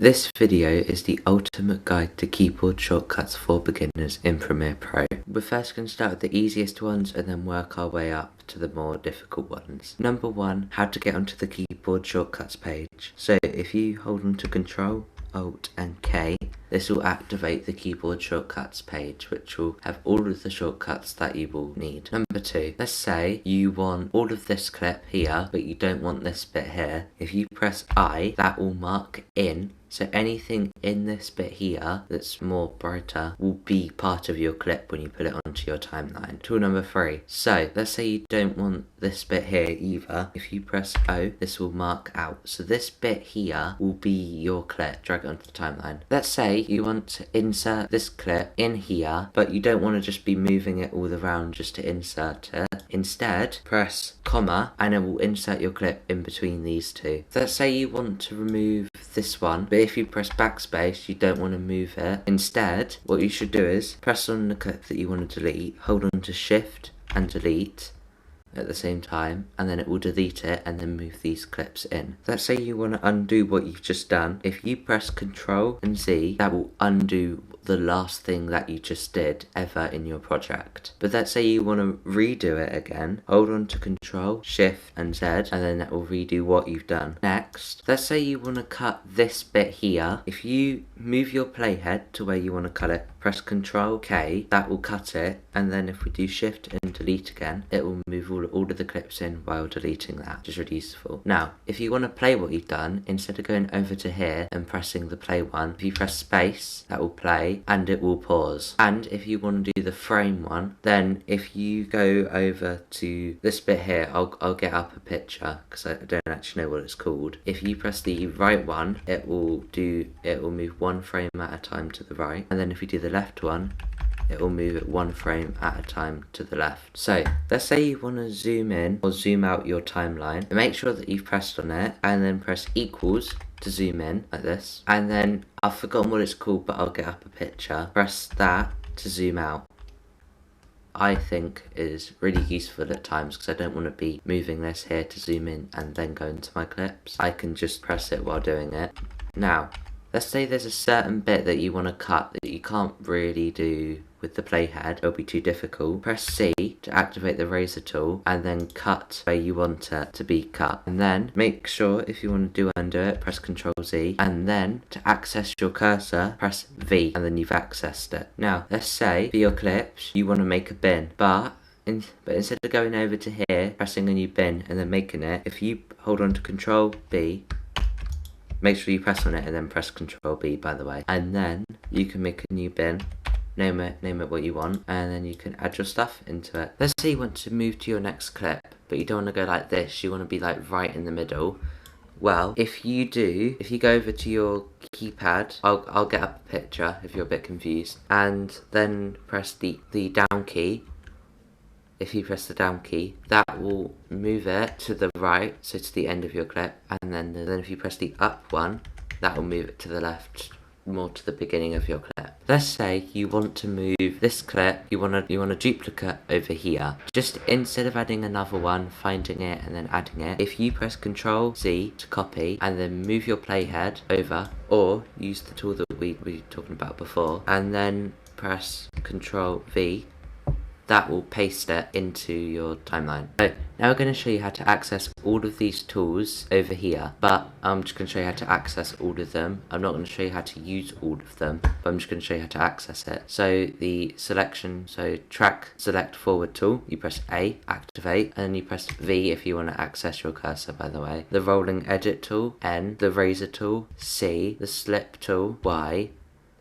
This video is the ultimate guide to keyboard shortcuts for beginners in Premiere Pro. We're first going to start with the easiest ones and then work our way up to the more difficult ones. Number 1, how to get onto the keyboard shortcuts page. So if you hold on to Control, Alt and K, this will activate the keyboard shortcuts page, which will have all of the shortcuts that you will need. Number 2, let's say you want all of this clip here, but you don't want this bit here. If you press I, that will mark in. So anything in this bit here that's more brighter will be part of your clip when you put it onto your timeline. Tool number 3. So let's say you don't want this bit here either. If you press O, this will mark out. So this bit here will be your clip. Drag it onto the timeline. Let's say you want to insert this clip in here, but you don't want to just be moving it all around just to insert it. Instead, press comma and it will insert your clip in between these two. Let's say you want to remove this one, but if you press backspace, you don't want to move it. Instead, what you should do is press on the clip that you want to delete, hold on to Shift and delete at the same time, and then it will delete it and then move these clips in. Let's say you want to undo what you've just done. If you press Control and Z, that will undo the last thing that you just did ever in your project. But let's say you want to redo it again, hold on to Control, Shift and Z, and then that will redo what you've done. Next, let's say you want to cut this bit here. If you move your playhead to where you want to cut it, press Control K, that will cut it, and then if we do Shift and delete again, it will move all of the clips in while deleting that, which is really useful. Now, if you want to play what you've done, instead of going over to here and pressing the play one, if you press space, that will play and it will pause. And if you want to do the frame one, then if you go over to this bit here, I'll get up a picture because I don't actually know what it's called. If you press the right one, it will move one frame at a time to the right, and then if you do the left one, it will move it one frame at a time to the left. So let's say you want to zoom in or zoom out your timeline. Make sure that you've pressed on it and then press equals to zoom in like this. And then I've forgotten what it's called, but I'll get up a picture. Press that to zoom out. I think is really useful at times because I don't want to be moving this here to zoom in and then go into my clips. I can just press it while doing it. Now, let's say there's a certain bit that you want to cut that you can't really do with the playhead, it'll be too difficult. Press C to activate the razor tool and then cut where you want it to be cut. And then make sure if you want to undo it, press Ctrl Z, and then to access your cursor, press V, and then you've accessed it. Now, let's say for your clips, you want to make a bin, but instead of going over to here, pressing a new bin and then making it, if you hold on to Ctrl B, make sure you press on it and then press Ctrl B, by the way, and then you can make a new bin. Name it what you want, and then you can add your stuff into it. Let's say you want to move to your next clip, but you don't want to go like this, you want to be like right in the middle. Well, if you go over to your keypad, I'll get up a picture if you're a bit confused, and then press the down key. If you press the down key, that will move it to the right, so to the end of your clip, and then if you press the up one, that will move it to the left, more to the beginning of your clip. Let's say you want to move this clip, you want a duplicate over here. Just instead of adding another one, finding it and then adding it, if you press Ctrl Z to copy and then move your playhead over, or use the tool that we were talking about before, and then press Ctrl V, that will paste it into your timeline. So now we're going to show you how to access all of these tools over here, but I'm just going to show you how to access all of them. I'm not going to show you how to use all of them, but I'm just going to show you how to access it. So the selection, track select forward tool, you press A, activate, and then you press V if you want to access your cursor, by the way. The rolling edit tool, N, the razor tool, C, the slip tool, Y,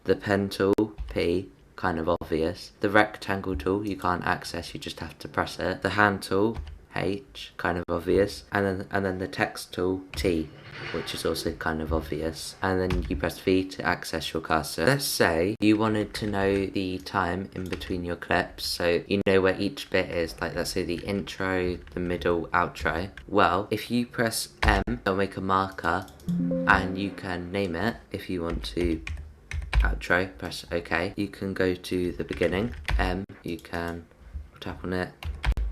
the pen tool, P, kind of obvious. The rectangle tool you can't access, you just have to press it. The hand tool, H, kind of obvious, and then the text tool, T, which is also kind of obvious. And then you press V to access your cursor. Let's say you wanted to know the time in between your clips, so you know where each bit is, like let's say the intro, the middle, outro. Well, if you press M, it'll make a marker and you can name it if you want to. Outro, press OK. You can go to the beginning, M, you can tap on it,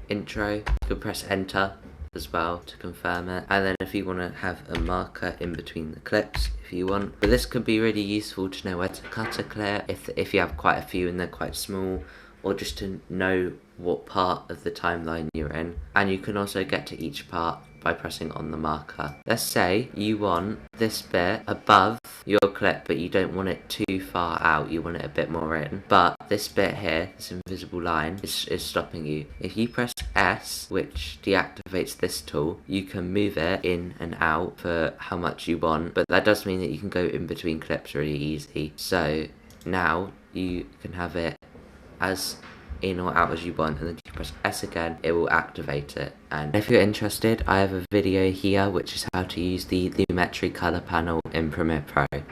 intro, you can press enter, as well to confirm it. And then if you want to have a marker in between the clips, if you want. But this could be really useful to know where to cut a clip, if you have quite a few and they're quite small, or just to know what part of the timeline you're in. And you can also get to each part by pressing on the marker. Let's say you want this bit above your clip, but you don't want it too far out, you want it a bit more in. But this bit here, this invisible line, is stopping you. If you press S, which deactivates this tool, you can move it in and out for how much you want, but that does mean that you can go in between clips really easy. So now you can have it as in or out as you want, and then you press S again, it will activate it. And if you're interested, I have a video here which is how to use the Lumetri color panel in Premiere Pro.